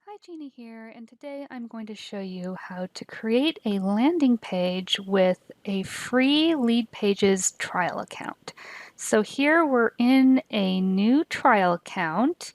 Hi, Jeannie here, and today I'm going to show you how to create a landing page with a free LeadPages trial account. So here we're in a new trial account,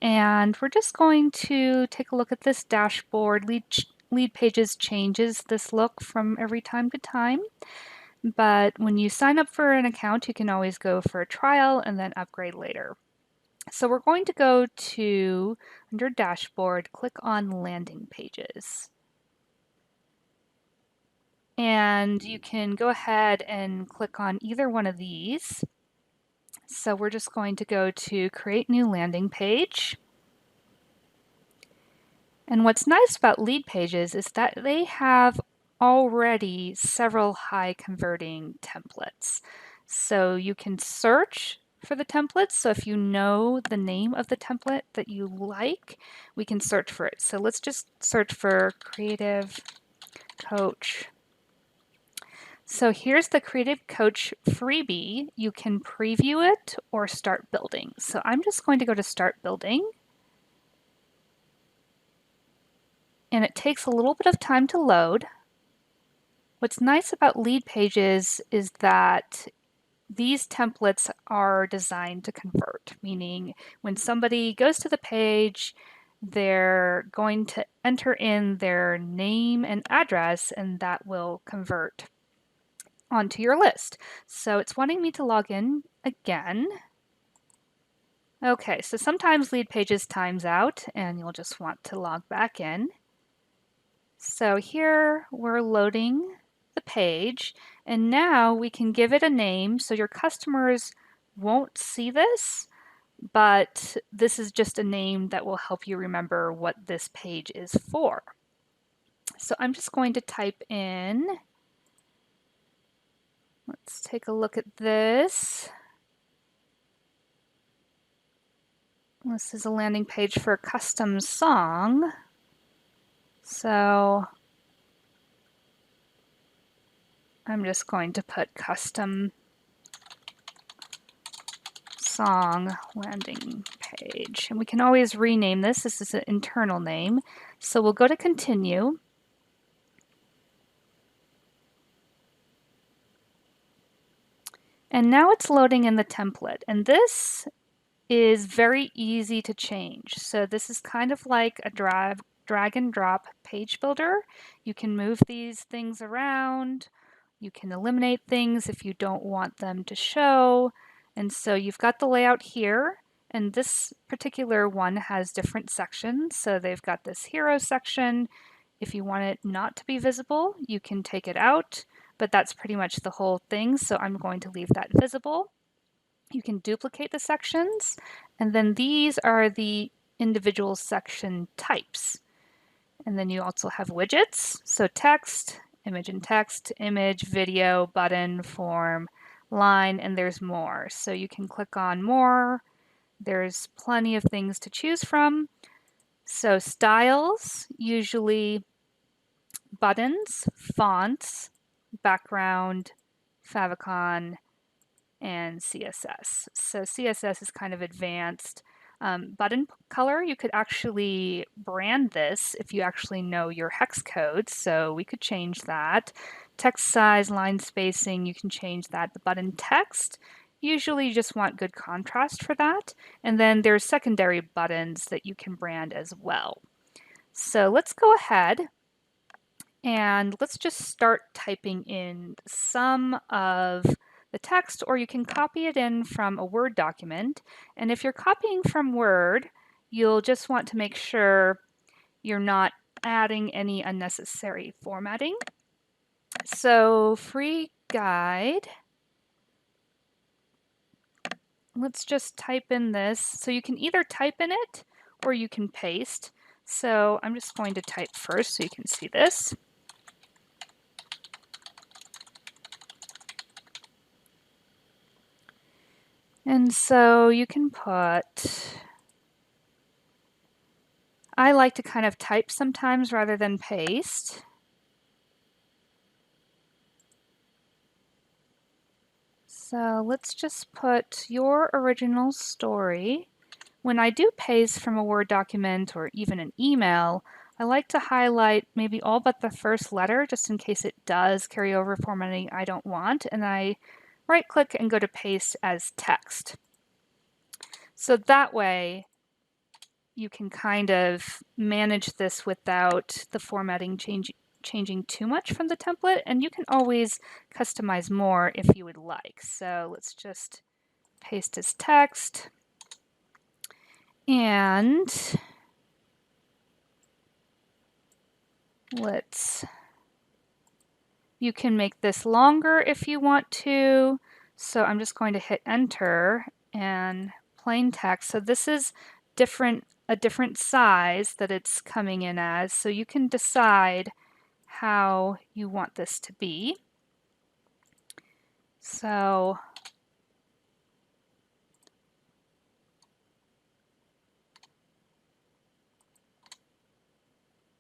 and we're just going to take a look at this dashboard. LeadPages changes this look from every time to time, but when you sign up for an account, you can always go for a trial and then upgrade later. So we're going to go to, under Dashboard, click on Landing Pages. And you can go ahead and click on either one of these. So we're just going to go to Create New Landing Page. And what's nice about LeadPages is that they have already several high converting templates. So you can search for the templates. So if you know the name of the template that you like, we can search for it. So let's just search for Creative Coach. So here's the Creative Coach freebie. You can preview it or start building. So I'm just going to go to Start Building. And it takes a little bit of time to load. What's nice about LeadPages is that these templates are designed to convert, meaning when somebody goes to the page, they're going to enter in their name and address, and that will convert onto your list. So it's wanting me to log in again. Okay, so sometimes LeadPages times out, and you'll just want to log back in. So here we're loading the page, and now we can give it a name so your customers won't see this, but this is just a name that will help you remember what this page is for. So I'm just going to type in, let's take a look at this. This is a landing page for a custom song. So I'm just going to put custom song landing page. And we can always rename this. This is an internal name. So we'll go to continue. And now it's loading in the template. And this is very easy to change. So this is kind of like a drag and drop page builder. You can move these things around. You can eliminate things if you don't want them to show. And so you've got the layout here, and this particular one has different sections. So they've got this hero section. If you want it not to be visible, you can take it out, but that's pretty much the whole thing. So I'm going to leave that visible. You can duplicate the sections, and then these are the individual section types. And then you also have widgets, so text, image and text, image, video, button, form, line, and there's more. So you can click on more. There's plenty of things to choose from. So styles, usually buttons, fonts, background, favicon, and CSS. So CSS is kind of advanced. Button color, you could actually brand this if you actually know your hex code, so we could change that. Text size, line spacing, you can change that. The button text, usually you just want good contrast for that. And then there's secondary buttons that you can brand as well. So let's go ahead and let's just start typing in some of the text, or you can copy it in from a Word document. And if you're copying from Word, you'll just want to make sure you're not adding any unnecessary formatting. So free guide, let's just type in this. So you can either type in it or you can paste. So I'm just going to type first so you can see this. And so you can put, I like to kind of type sometimes rather than paste. So let's just put your original story when I do paste from a Word document or even an email, I like to highlight maybe all but the first letter just in case it does carry over formatting I don't want, and I right-click and go to paste as text. So that way you can kind of manage this without the formatting changing too much from the template, and you can always customize more if you would like. So let's just paste as text, and you can make this longer if you want to. So I'm just going to hit enter and plain text. So this is a different size that it's coming in as. So you can decide how you want this to be. So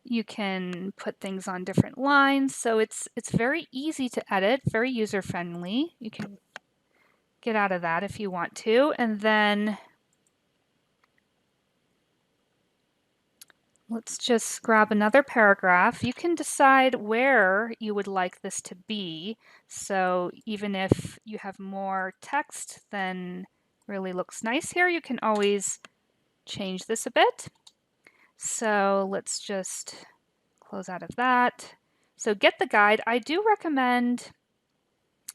you can put things on different lines. So it's very easy to edit, very user-friendly. You can get out of that if you want to. And then let's just grab another paragraph. You can decide where you would like this to be. So even if you have more text than really looks nice here, you can always change this a bit. So let's just close out of that. So get the guide. I do recommend,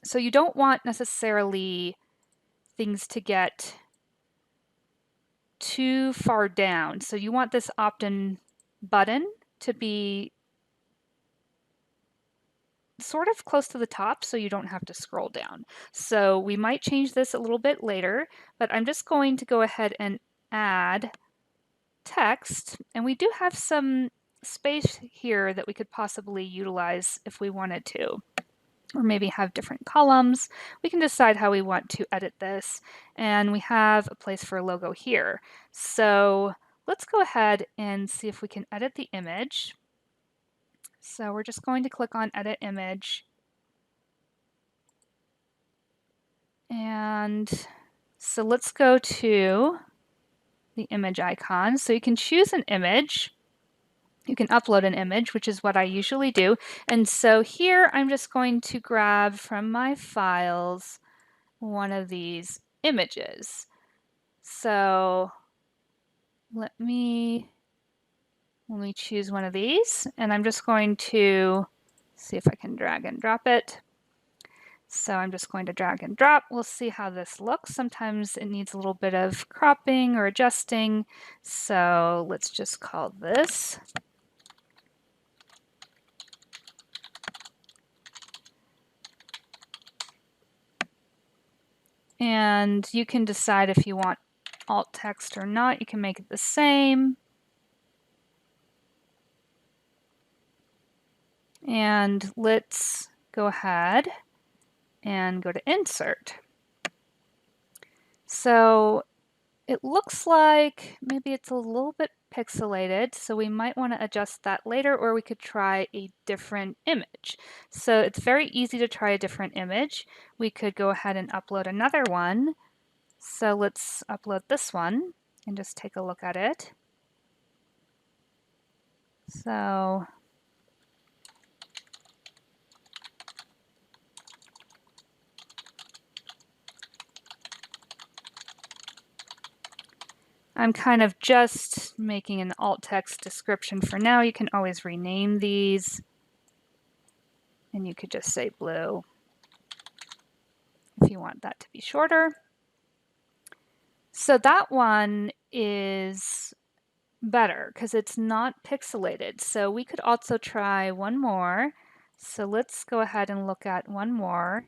so you don't want necessarily things to get too far down. So you want this opt-in button to be sort of close to the top so you don't have to scroll down. So we might change this a little bit later, but I'm just going to go ahead and add text, and we do have some space here that we could possibly utilize if we wanted to, or maybe have different columns. We can decide how we want to edit this, and we have a place for a logo here. So let's go ahead and see if we can edit the image. So we're just going to click on Edit Image, and so let's go to the image icon. So you can choose an image. You can upload an image, which is what I usually do. And so here I'm just going to grab from my files one of these images. So let me choose one of these, and I'm just going to see if I can drag and drop it. So I'm just going to drag and drop. We'll see how this looks. Sometimes it needs a little bit of cropping or adjusting. So let's just call this. And you can decide if you want alt text or not. You can make it the same. And let's go ahead and go to Insert. So it looks like maybe it's a little bit pixelated, so we might want to adjust that later, or we could try a different image. So it's very easy to try a different image. We could go ahead and upload another one. So let's upload this one and just take a look at it. So I'm kind of just making an alt text description for now. You can always rename these, and you could just say blue if you want that to be shorter. So that one is better because it's not pixelated. So we could also try one more. So let's go ahead and look at one more.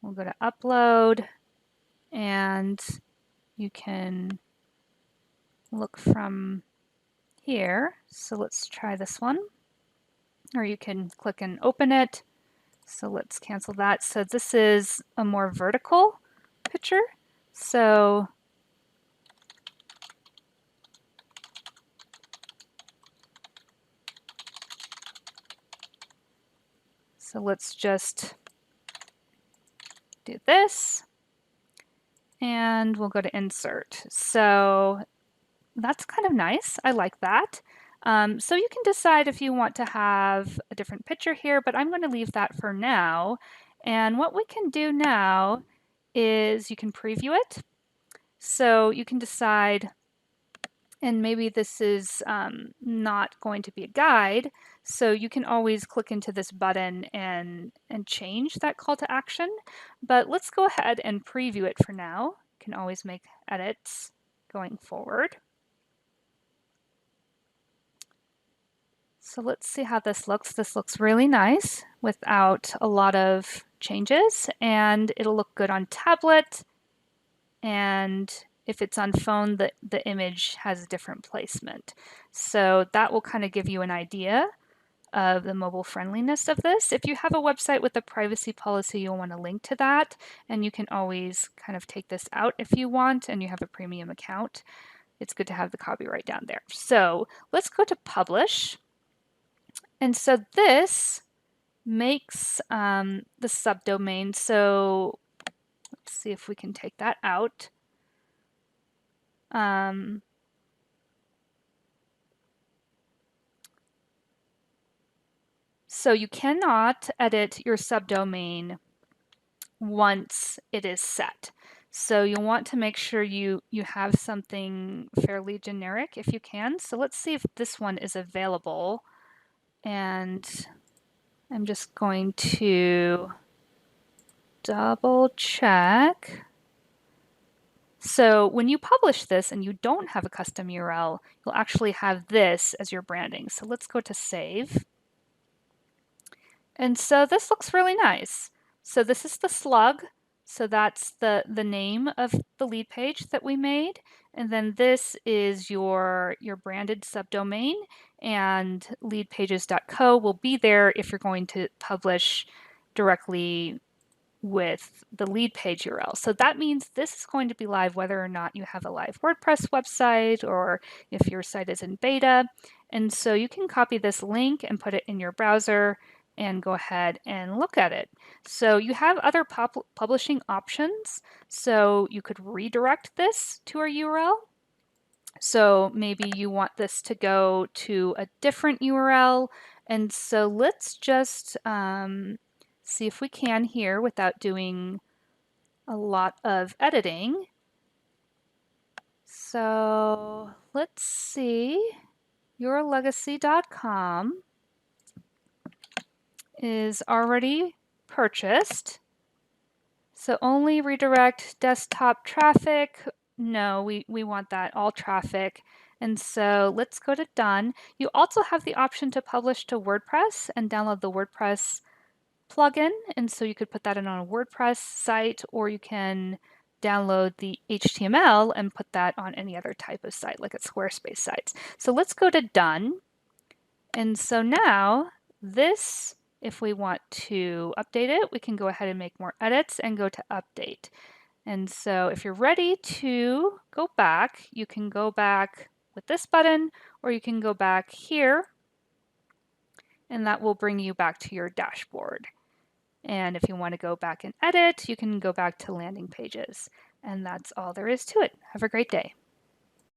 We'll go to upload, and you can look from here. So let's try this one, or you can click and open it. So let's cancel that. So this is a more vertical picture. So let's just do this. and we'll go to insert. So that's kind of nice. I like that. So you can decide if you want to have a different picture here, but I'm going to leave that for now. And what we can do now is you can preview it. So you can decide, and maybe this is not going to be a guide, so you can always click into this button and change that call to action. But let's go ahead and preview it for now. You can always make edits going forward. So let's see how this looks. This looks really nice without a lot of changes, and it'll look good on tablet. And if it's on phone, the image has a different placement. So that will kind of give you an idea of the mobile friendliness of this. If you have a website with a privacy policy, you'll want to link to that, and you can always kind of take this out if you want and you have a premium account. It's good to have the copyright down there. So let's go to publish. And so this makes the subdomain. So let's see if we can take that out. So you cannot edit your subdomain once it is set. So you'll want to make sure you have something fairly generic if you can. So let's see if this one is available. And I'm just going to double check. So when you publish this and you don't have a custom URL, you'll actually have this as your branding. So let's go to save. And so this looks really nice. So this is the slug. So that's the name of the lead page that we made. And then this is your branded subdomain, and leadpages.co will be there if you're going to publish directly with the lead page URL. So that means this is going to be live whether or not you have a live WordPress website or if your site is in beta. And so you can copy this link and put it in your browser and go ahead and look at it. So you have other publishing options. So you could redirect this to a URL. So maybe you want this to go to a different URL. And so let's just see if we can here without doing a lot of editing. So let's see, yourlegacy.com is already purchased. So only redirect desktop traffic. No, we want that all traffic. And so let's go to done. You also have the option to publish to WordPress and download the WordPress plugin. And so you could put that in on a WordPress site, or you can download the HTML and put that on any other type of site, like at Squarespace sites. So let's go to done. And so now this, if we want to update it, we can go ahead and make more edits and go to update. And so if you're ready to go back, you can go back with this button, or you can go back here, and that will bring you back to your dashboard. And if you want to go back and edit, you can go back to landing pages. And that's all there is to it. Have a great day.